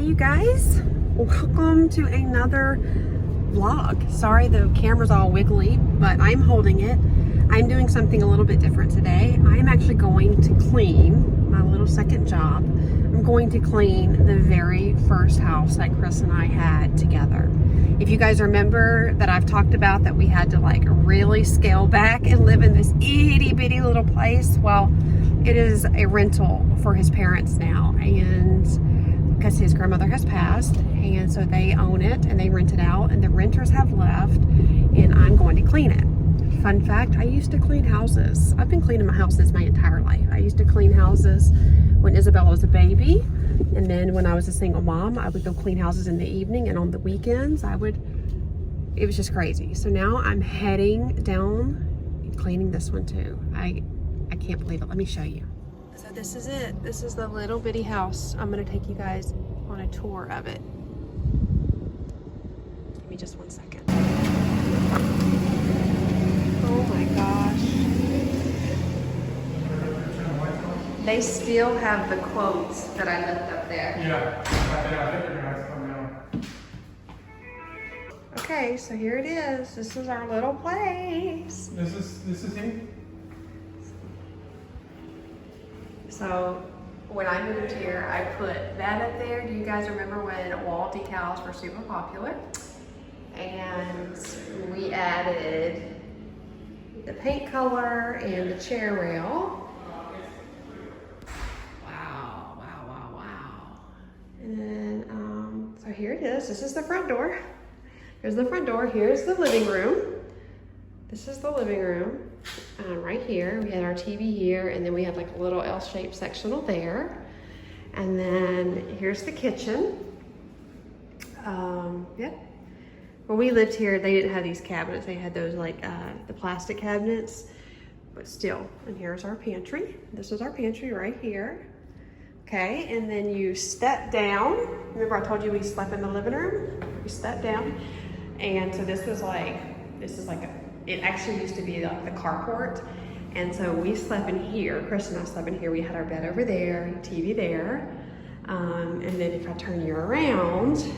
you guys, welcome to another vlog. Sorry the camera's all wiggly, but I'm holding it. I'm doing something a little bit different today. I'm actually going to clean my little second job. I'm going to clean the very first house that Chris and I had together. If you guys remember that I've talked about that we had to like really scale back and live in this itty bitty little place. Well, it is a rental for his parents now, and because his grandmother has passed, and so they own it and they rent it out, and the renters have left, and I'm going to clean it. Fun fact, I used to clean houses. I've been cleaning my houses my entire life. I used to clean houses when Isabella was a baby, and then when I was a single mom, I would go clean houses in the evening, and on the weekends it was just crazy. So now I'm heading down and cleaning this one too. I can't believe it. Let me show you. So this is it. This is the little bitty house. I'm gonna take you guys on a tour of it. Give me just 1 second. Oh my gosh. They still have the quotes that I left up there. Yeah, I think they're gonna have to come down. Okay, so here it is. This is our little place. This is him? So when I moved here, I put that up there. Do you guys remember when wall decals were super popular? And we added the paint color and the chair rail. Wow, wow, wow, wow. And then, so here it is. This is the front door. Here's the front door. Here's the living room. This is the living room. Right here, we had our TV here, and then we had like a little L-shaped sectional there. And then here's the kitchen. Yeah. When we lived here, they didn't have these cabinets. They had those like the plastic cabinets, but still. And here's our pantry. This is our pantry right here. Okay, and then you step down. Remember I told you we slept in the living room? We stepped down. And so this is like it actually used to be like the carport. And so we slept in here. Chris and I slept in here. We had our bed over there, TV there. And then if I turn you around,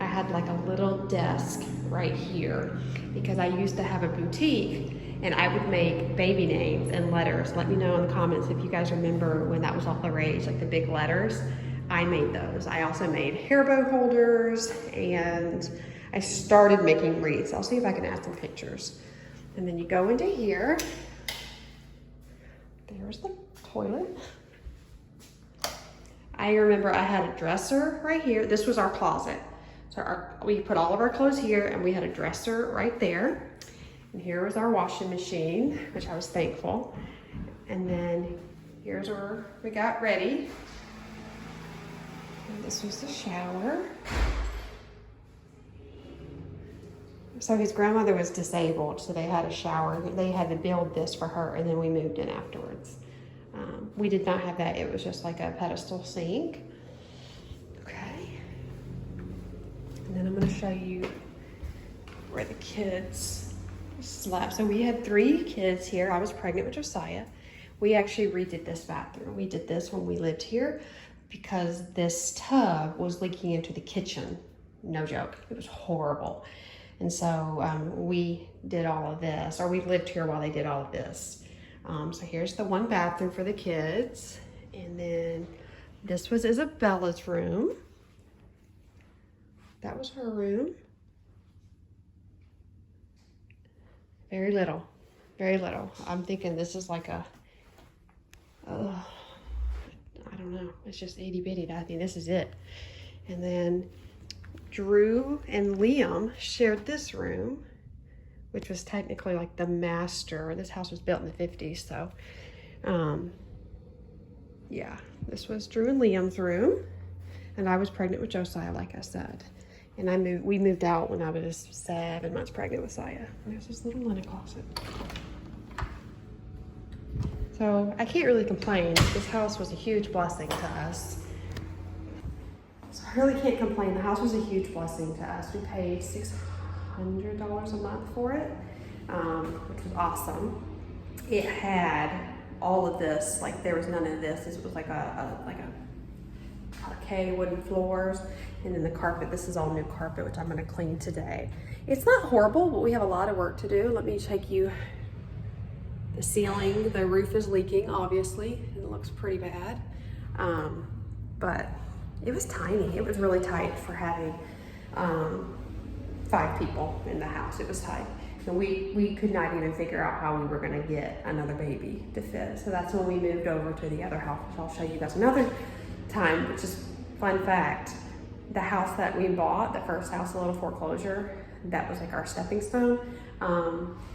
I had like a little desk right here because I used to have a boutique and I would make baby names and letters. Let me know in the comments if you guys remember when that was all the rage, like the big letters. I made those. I also made hair bow holders, and I started making wreaths. I'll see if I can add some pictures. And then you go into here. There's the toilet. I remember I had a dresser right here. This was our closet. So we put all of our clothes here, and we had a dresser right there. And here was our washing machine, which I was thankful. And then here's where we got ready. And this was the shower. So his grandmother was disabled, so they had a shower. They had to build this for her, and then we moved in afterwards. We did not have that. It was just like a pedestal sink. Okay. And then I'm going to show you where the kids slept. So we had 3 kids here. I was pregnant with Josiah. We actually redid this bathroom. We did this when we lived here because this tub was leaking into the kitchen. No joke. It was horrible. And so we did all of this, or we lived here while they did all of this. So here's the one bathroom for the kids. And then this was Isabella's room. That was her room. Very little, very little. I'm thinking this is like I don't know. It's just itty bitty. I think this is it. And then Drew and Liam shared this room, which was technically like the master. This house was built in the 50s, so yeah, this was Drew and Liam's room, and I was pregnant with Josiah, like I said, and we moved out when I was 7 months pregnant with Saya. And there's this little linen closet. So I can't really complain. This house was a huge blessing to us. So I really can't complain. The house was a huge blessing to us. We paid $600 a month for it, which was awesome. It had all of this, like there was none of this. This was like a parquet wooden floors, and then the carpet. This is all new carpet, which I'm gonna clean today. It's not horrible, but we have a lot of work to do. Let me take you. The ceiling, the roof is leaking, obviously. It looks pretty bad. But it was tiny. It was really tight for having 5 people in the house. It was tight. And we could not even figure out how we were gonna get another baby to fit. So that's when we moved over to the other house, which I'll show you guys another time, which is fun fact. The house that we bought, the first house, a little foreclosure, that was like our stepping stone,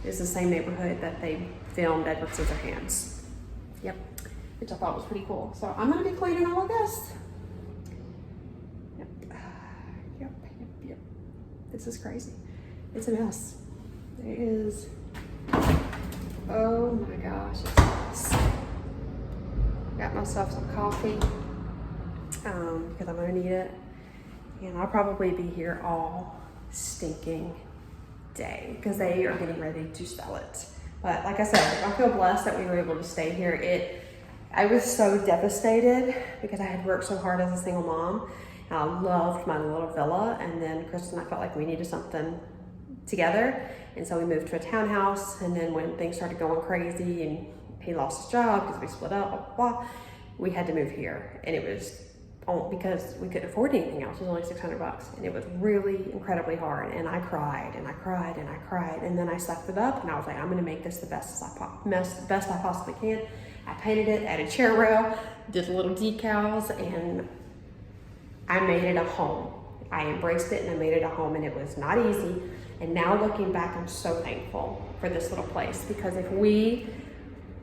is the same neighborhood that they filmed Edward Scissorhands. Yep, which I thought was pretty cool. So I'm gonna be cleaning all of this. Yep. This is crazy. It's a mess. It is, oh my gosh, it's a mess. Got myself some coffee, because I'm gonna need it. And I'll probably be here all stinking day because they are getting ready to sell it. But like I said, I feel blessed that we were able to stay here. I was so devastated because I had worked so hard as a single mom. I loved my little villa, and then Chris and I felt like we needed something together, and so we moved to a townhouse. And then when things started going crazy and he lost his job because we split up, blah, blah, blah, we had to move here. And it was because we couldn't afford anything else. It was only $600, and it was really incredibly hard. And I cried and I cried and I cried, and then I sucked it up, and I was like, I'm gonna make this the best I possibly can. I painted it, added chair rail, did little decals, and I made it a home. I embraced it and I made it a home, and it was not easy. And now looking back, I'm so thankful for this little place, because if we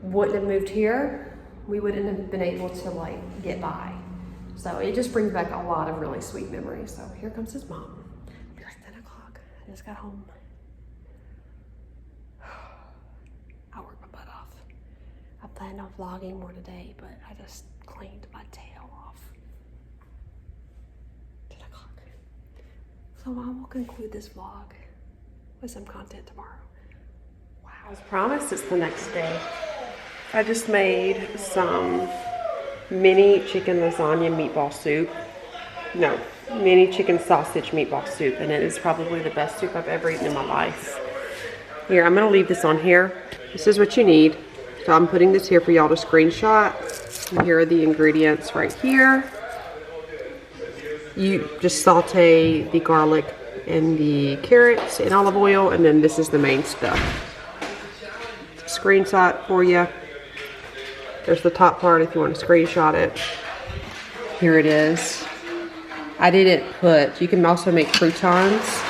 wouldn't have moved here, we wouldn't have been able to like get by. So it just brings back a lot of really sweet memories. So here comes his mom. It's like 10 o'clock. I just got home. I worked my butt off. I planned on vlogging more today, but I just cleaned my tail off. 10 o'clock. So I will conclude this vlog with some content tomorrow. Wow. As promised, it's the next day. I just made some mini chicken lasagna meatball soup. No, mini chicken sausage meatball soup, and it is probably the best soup I've ever eaten in my life. Here, I'm gonna leave this on here. This is what you need. So I'm putting this here for y'all to screenshot. And here are the ingredients right here. You just saute the garlic and the carrots in olive oil, and then this is the main stuff. Screenshot for you. There's the top part if you want to screenshot it. Here it is. I didn't put, you can also make croutons.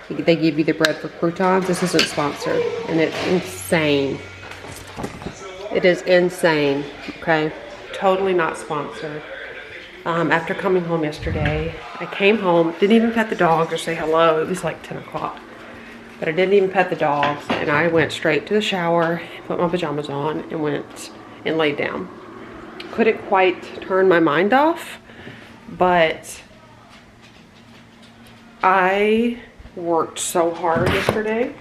They give you the bread for croutons. This isn't sponsored, and it's insane. It is insane, okay? Totally not sponsored. After coming home yesterday, I came home, didn't even pet the dogs or say hello. It was like 10 o'clock. But I didn't even pet the dogs, and I went straight to the shower, put my pajamas on, and went and laid down. Couldn't quite turn my mind off, but I worked so hard yesterday,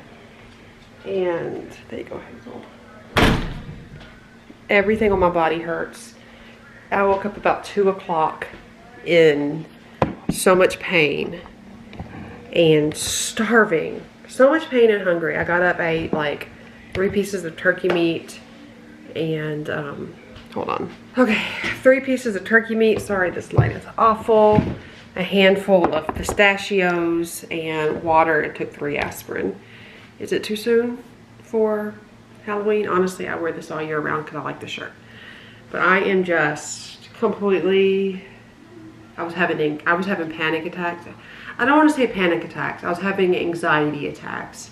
and there you go, Hazel. Everything on my body hurts. I woke up about 2 o'clock in so much pain and starving. So much pain and hungry. I got up, ate like 3 pieces of turkey meat and, hold on. Okay, 3 pieces of turkey meat. Sorry, this light is awful. A handful of pistachios and water, and took 3 aspirin. Is it too soon for Halloween? Honestly, I wear this all year round because I like the shirt. But I am just completely, I was having panic attacks. I don't want to say panic attacks. I was having anxiety attacks.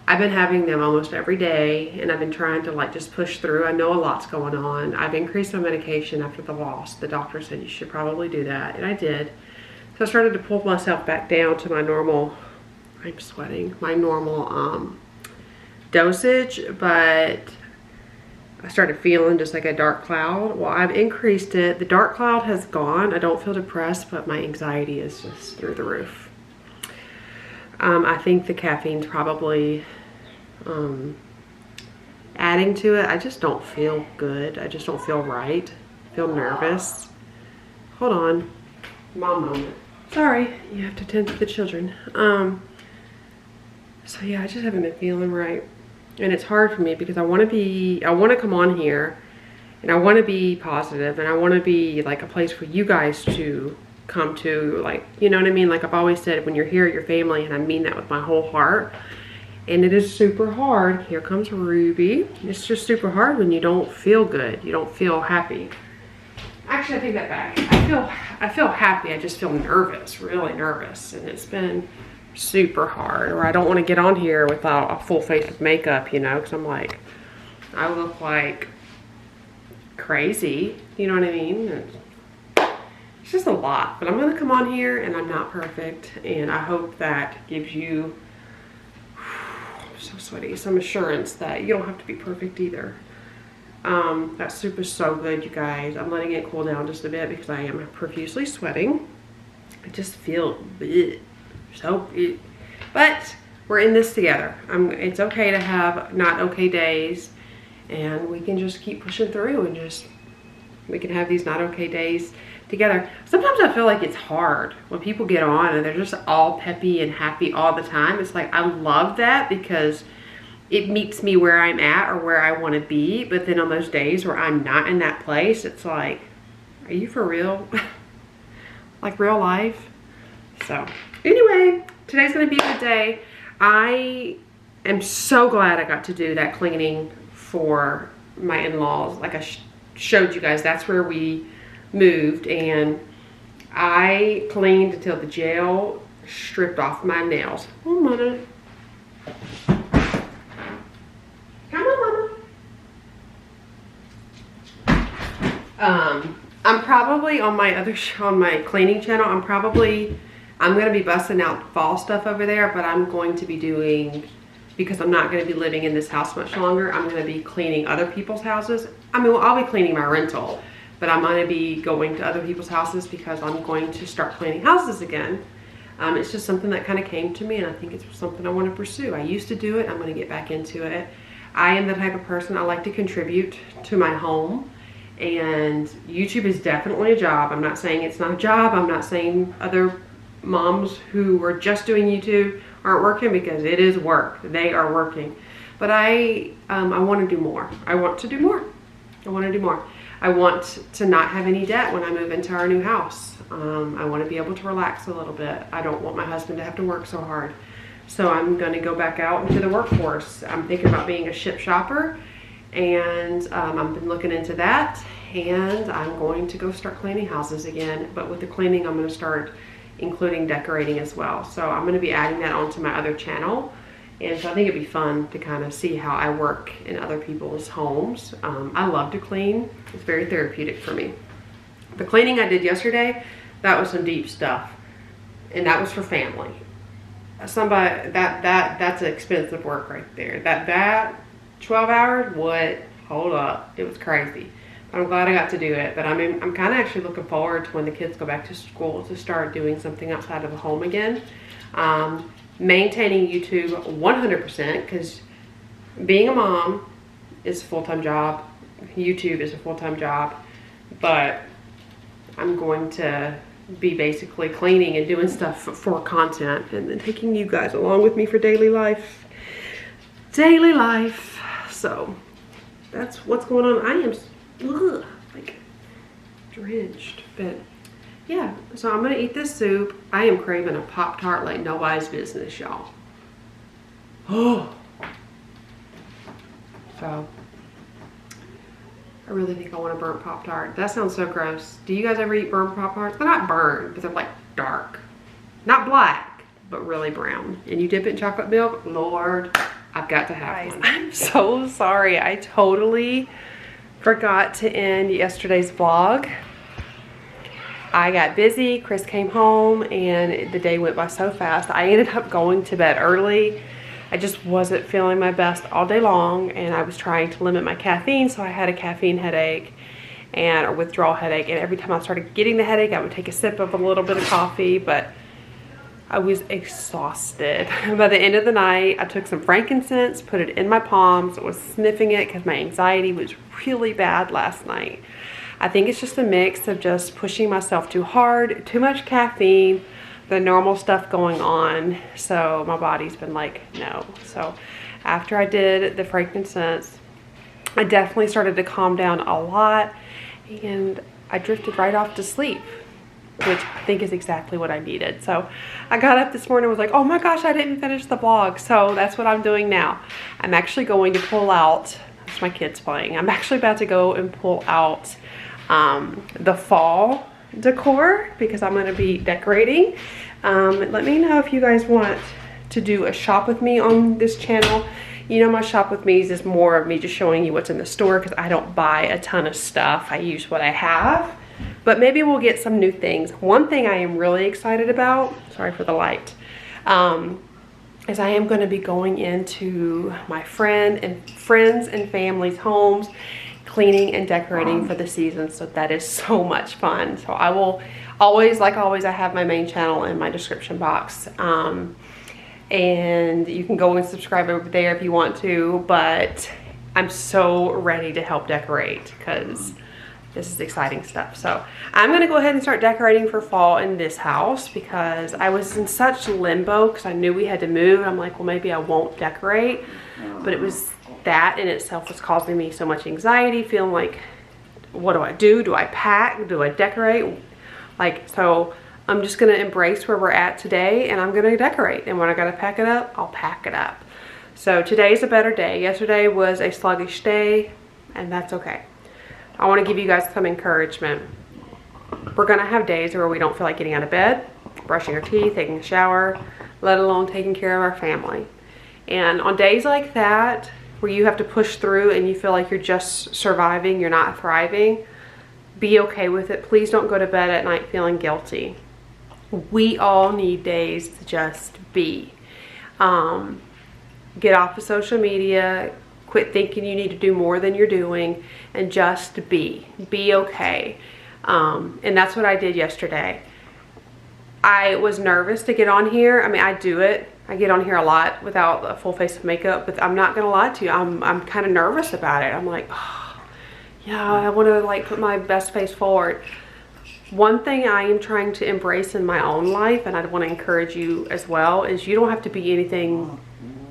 I've been having them almost every day, and I've been trying to like just push through. I know a lot's going on. I've increased my medication after the loss. The doctor said you should probably do that, and I did. So I started to pull myself back down to my normal, I'm sweating, my normal dosage, but I started feeling just like a dark cloud. Well, I've increased it. The dark cloud has gone. I don't feel depressed, but my anxiety is just through the roof. I think the caffeine's probably adding to it. I just don't feel good. I just don't feel right. I feel nervous. Hold on. Mom moment. Sorry, you have to tend to the children. So yeah, I just haven't been feeling right. And it's hard for me because I want to come on here and I want to be positive and I want to be like a place for you guys to come to, like, you know what I mean? Like I've always said, when you're here, you're family, and I mean that with my whole heart. And it is super hard. Here comes Ruby. It's just super hard when you don't feel good. You don't feel happy. Actually, I take that back. I feel happy. I just feel nervous, really nervous. And it's been super hard. Or I don't want to get on here without a full face of makeup, you know, because I'm like, I look like crazy. You know what I mean? It's just a lot. But I'm going to come on here, and I'm not perfect. And I hope that gives you, so sweaty, some assurance that you don't have to be perfect either. That soup is so good, you guys. I'm letting it cool down just a bit because I am profusely sweating. I just feel bleh, so bleh. But we're in this together. It's okay to have not okay days, and we can just keep pushing through, and we can have these not okay days together. Sometimes I feel like it's hard when people get on and they're just all peppy and happy all the time. It's like, I love that because it meets me where I'm at or where I want to be. But then on those days where I'm not in that place, it's like, are you for real? Like real life? So anyway, today's gonna be a good day. I am so glad I got to do that cleaning for my in-laws. Like I showed you guys, that's where we moved, and I cleaned until the gel stripped off my nails. Oh, mama. Come on, mama. I'm probably on my on my cleaning channel, I'm gonna be busting out fall stuff over there, but I'm going to be doing, because I'm not gonna be living in this house much longer, I'm gonna be cleaning other people's houses. I mean, well, I'll be cleaning my rental, but I'm gonna be going to other people's houses because I'm going to start cleaning houses again. It's just something that kind of came to me, and I think it's something I want to pursue. I used to do it, I'm gonna get back into it. I am the type of person, I like to contribute to my home, and YouTube is definitely a job. I'm not saying it's not a job. I'm not saying other moms who are just doing YouTube aren't working, because it is work. They are working. But I want to do more. I want to do more. I want to do more. I want to not have any debt when I move into our new house. I want to be able to relax a little bit. I don't want my husband to have to work so hard. So I'm going to go back out into the workforce. I'm thinking about being a ship shopper, and I've been looking into that, and I'm going to go start cleaning houses again. But with the cleaning, I'm going to start including decorating as well. So I'm going to be adding that onto my other channel. And so I think it'd be fun to kind of see how I work in other people's homes. I love to clean. It's very therapeutic for me. The cleaning I did yesterday, that was some deep stuff. And that was for family. Somebody, that's expensive work right there. That 12 hours, what? Hold up. It was crazy. I'm glad I got to do it. But I'm kind of actually looking forward to when the kids go back to school to start doing something outside of the home again. Maintaining YouTube 100%, because being a mom is a full-time job. YouTube is a full-time job. But I'm going to be basically cleaning and doing stuff for content, and then taking you guys along with me for daily life. Daily life. So that's what's going on. I am like drenched, but yeah, so I'm gonna eat this soup. I am craving a Pop-Tart like nobody's business, y'all. Oh, so I really think I want a burnt Pop-Tart. That sounds so gross. Do you guys ever eat burnt Pop-Tarts? They're not burnt, but they're like dark, not black, but really brown. And you dip it in chocolate milk. Lord, I've got to have one. I'm so sorry. I totally forgot to end yesterday's vlog. I got busy, Chris came home, and the day went by so fast. I ended up going to bed early. I just wasn't feeling my best all day long, and I was trying to limit my caffeine, so I had a caffeine headache and a withdrawal headache, and every time I started getting the headache, I would take a sip of a little bit of coffee, but I was exhausted. By the end of the night, I took some frankincense, put it in my palms, I was sniffing it because my anxiety was really bad last night. I think it's just a mix of just pushing myself too hard, too much caffeine, the normal stuff going on. So my body's been like, no. So after I did the frankincense, I definitely started to calm down a lot, and I drifted right off to sleep, which I think is exactly what I needed. So I got up this morning and was like, oh my gosh, I didn't finish the vlog. So that's what I'm doing now. I'm actually going to pull out, that's my kids playing. I'm actually about to go and pull out the fall decor because I'm gonna be decorating. Let me know if you guys want to do a shop with me on this channel. You know, my shop with me's is more of me just showing you what's in the store because I don't buy a ton of stuff. I use what I have, but maybe we'll get some new things. One thing I am really excited about, sorry for the light, is I am going to be going into my friends and family's homes, cleaning and decorating for the season. So that is so much fun. So I will always, like always, I have my main channel in my description box. And you can go and subscribe over there if you want to, but I'm so ready to help decorate because this is exciting stuff. So I'm gonna go ahead and start decorating for fall in this house because I was in such limbo because I knew we had to move. I'm like, well, maybe I won't decorate, but it was that in itself was causing me so much anxiety, feeling like, what do I do? Do I pack? Do I decorate? Like, so I'm just gonna embrace where we're at today and I'm gonna decorate. And when I gotta pack it up, I'll pack it up. So today's a better day. Yesterday was a sluggish day and that's okay. I wanna give you guys some encouragement. We're gonna have days where we don't feel like getting out of bed, brushing our teeth, taking a shower, let alone taking care of our family. And on days like that, where you have to push through and you feel like you're just surviving, you're not thriving, be okay with it. Please don't go to bed at night feeling guilty. We all need days to just be. Get off of social media, quit thinking you need to do more than you're doing, and just be okay. And that's what I did yesterday. I was nervous to get on here. I mean, I do it. I get on here a lot without a full face of makeup, but I'm not gonna lie to you. I'm kind of nervous about it. I'm like, oh, yeah, I want to like put my best face forward. One thing I am trying to embrace in my own life, and I want to encourage you as well, is you don't have to be anything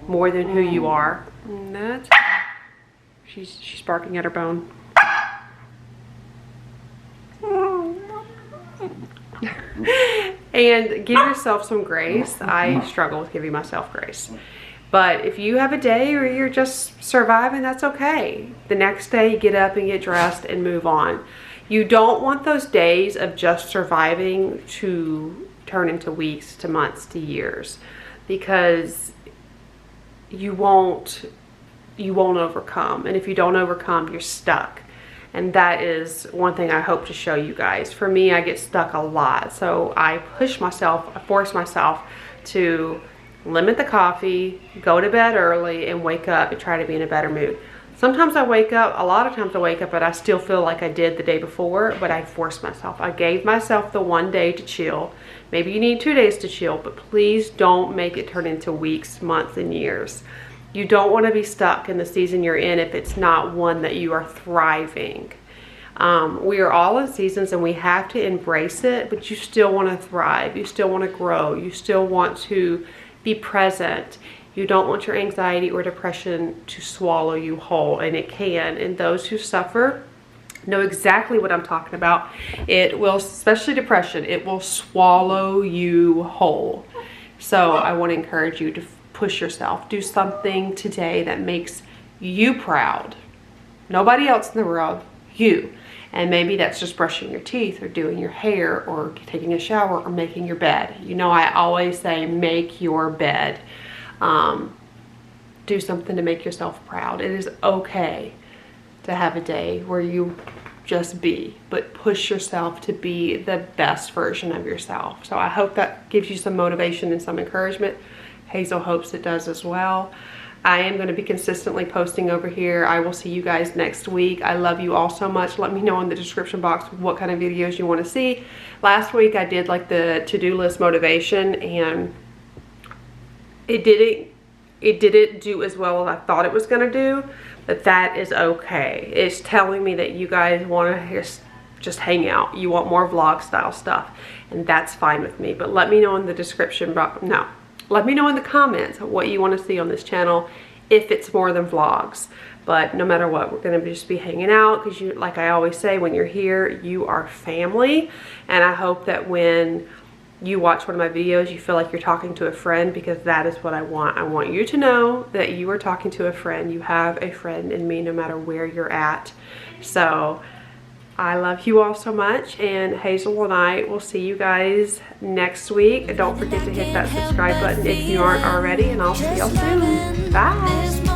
more than who you are. And that's, she's barking at her bone. And give yourself some grace. I struggle with giving myself grace. But if you have a day where you're just surviving, that's okay. The next day, you get up and get dressed and move on. You don't want those days of just surviving to turn into weeks, to months, to years, because you won't overcome. And if you don't overcome, you're stuck. And that is one thing I hope to show you guys. For me, I get stuck a lot. So I push myself, I force myself to limit the coffee, go to bed early, and wake up and try to be in a better mood. Sometimes I wake up, a lot of times I wake up, but I still feel like I did the day before, but I forced myself. I gave myself the one day to chill. Maybe you need 2 days to chill, but please don't make it turn into weeks, months, and years. You don't want to be stuck in the season you're in if it's not one that you are thriving. We are all in seasons and we have to embrace it, but you still want to thrive. You still want to grow. You still want to be present. You don't want your anxiety or depression to swallow you whole, and it can. And those who suffer know exactly what I'm talking about. It will, especially depression, it will swallow you whole. So I want to encourage you to push yourself. Do something today that makes you proud. Nobody else in the world, you. And maybe that's just brushing your teeth or doing your hair or taking a shower or making your bed. You know, I always say make your bed. Do something to make yourself proud. It is okay to have a day where you just be, but push yourself to be the best version of yourself. So I hope that gives you some motivation and some encouragement. Hazel hopes it does as well. I am going to be consistently posting over here. I will see you guys next week. I love you all so much. Let me know in the description box what kind of videos you want to see. Last week I did like the to-do list motivation, and it didn't do as well as I thought it was going to do, but that is okay. It's telling me that you guys want to just just hang out. You want more vlog style stuff, and that's fine with me. But let me know in the description, let me know in the comments what you want to see on this channel if it's more than vlogs. But no matter what, we're gonna just be hanging out because you, like I always say, when you're here, you are family. And I hope that when you watch one of my videos, you feel like you're talking to a friend, because that is what I want. I want you to know that you are talking to a friend. You have a friend in me no matter where you're at. So I love you all so much, and Hazel and I will see you guys next week. Don't forget to hit that subscribe button if you aren't already, and I'll see y'all soon. Bye.